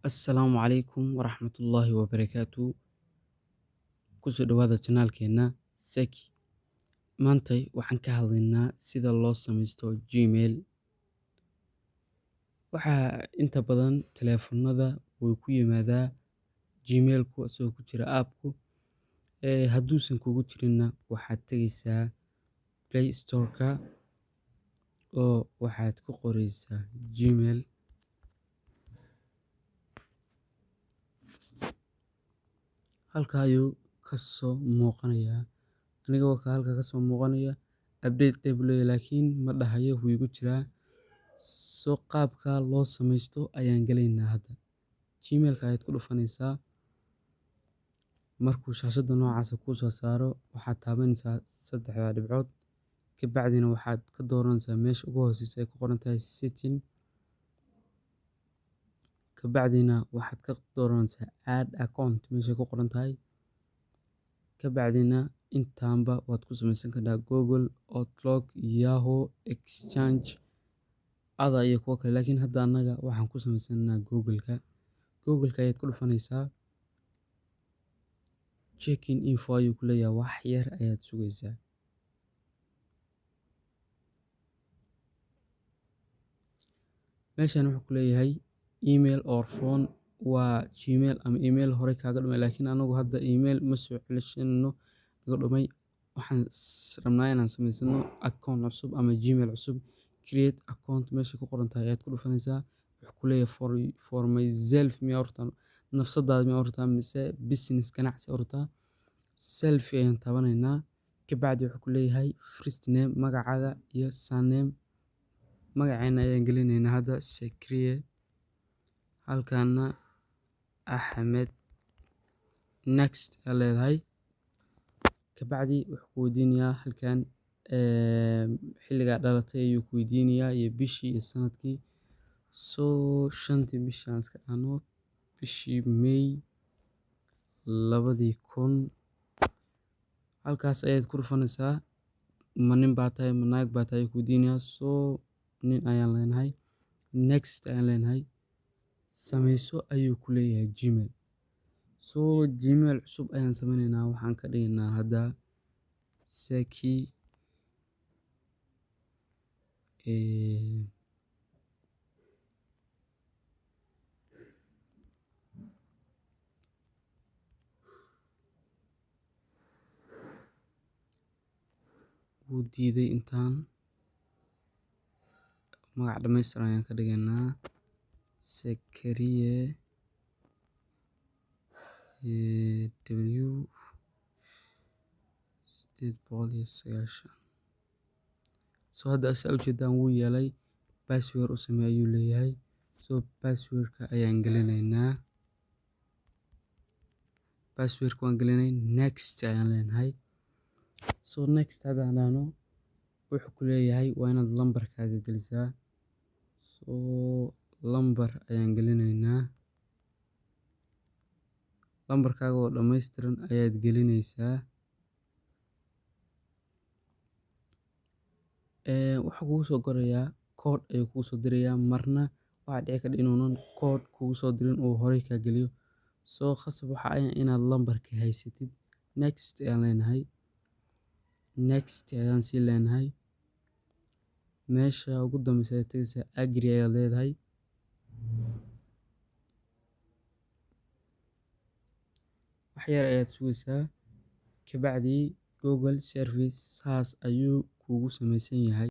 Assalaamu calaykum waraxmatullaahi wabarakaatu. Kusoo dhawaada channelkeena Seki. Maantay waxaan ka hadlaynaa sida loo samaysto Gmail. Waxaa inta badan taleefannada way ku yimaadaa Gmailku asagoo ku jira app-ku. Hadduusan kugu jirinna waxaad tegaysaa Play Store-ka oo waxaad ku qoraysaa Gmail. Halka ayuu ka soo muuqanayaa. Aniga waa halka ka soo muuqanaya update level laakiin ma dhahayo wuu igu jiraa. Soo qaabka loo samaysto ayaan galaynaa hadda. Gmail-ka ayaad ku dhufanaysaa. Markuu shaashada noocaasa kuu soo saaro, waxaad taabanaysaa saddexda dhibcood. Ka bacdina waxaad ka dooranaysaa meesha ugu hooseysa ay ku qoran tahay Setting. Ka bacdina waxaad ka dooranaysaa Add Account meesha ku qoran tahay. Ka bacdina intaanba waad ku samaysan kartaa Google, Outlook, Yahoo, Exchange, ada iyo kuwa kale. Laakiin hadda annaga waxaan ku samaysanaa Google-ka. Google-ka ayaad ku dhufanaysaa. Check-in info ayuu ku leeyahay. Wax yar ayaad sugaysaa. Meeshaan wuxuu ku leeyahay email or phone waa Gmail ama email hore kaaga dhumay. Laakiin anagu hadda email ma soo celisano naga dhumay. Waxaan rabnaa inaan samaysano account cusub ama Gmail cusub. Create account meesha ku qoran tahay ayaad ku dhufanaysaa. Wuxuu ku leeyahay for myself miyaa hortaan nafsadaada miyaa hortaan mise business ganacsi hortaan. Selfie ayaan taabanaynaa. Ka bacdi wuxuu ku leeyahay first name magacaaga iyo surname. Magaceena ayaan gelinaynaa hadda Sekriye. Halkaana Ahmed. Next ayaa leedahay. Ka bacdi wuxuu ku weydiinayaa halkaan xilliga dhalatay ayuu ku weydiinayaa iyo bishii iyo sanadkii. Shantii bishii aan iska dhahno bishii May 2000. Halkaas ayaad ku dhufanaysaa. Ma nin baa tahay ma naag baa tahay ku weydiinayaa. Nin ayaan leenahay. Next ayaan leenahay. Samayso ayuu ku leeyahay Gmail. Gmail cusub ayaan samaynaynaa. Waxaan ka dhigaynaa hadda Seki. Wuu diiday intaan. Magac dhammaystiran ayaan ka dhigaynaa Sekriye W 890. Hadda asaa ujeedaan wuu yeelay. Password u samee ayuu leeyahay. Password-ka ayaan gelinaynaa. Password-ka waan gelinay. Next ayaan leenahay. Next hadaan dhahno wuxuu ku leeyahay waa inaad lambarkaaga gelisaa. Lambar ayaan gelinaynaa. Lambarkaaga oo dhammaystiran ayaad gelinaysaa. Wuxuu kugu soo qorayaa code ayuu kugu soo dirayaa. Marna waxaa dhici karta inuunan code kugu soo dirin oo horey ka geliyo. Khasab waxa ay inaad lambarka haysatid. Next ayaan leenahay. Next ayaan sii leenahay. Meesha ugu dambeysa ayaad tegaysaa Agree ayaad leedahay. Wax yar ayaad sugaysaa. Ka bacdi Google service saas ayuu kugu samaysan yahay.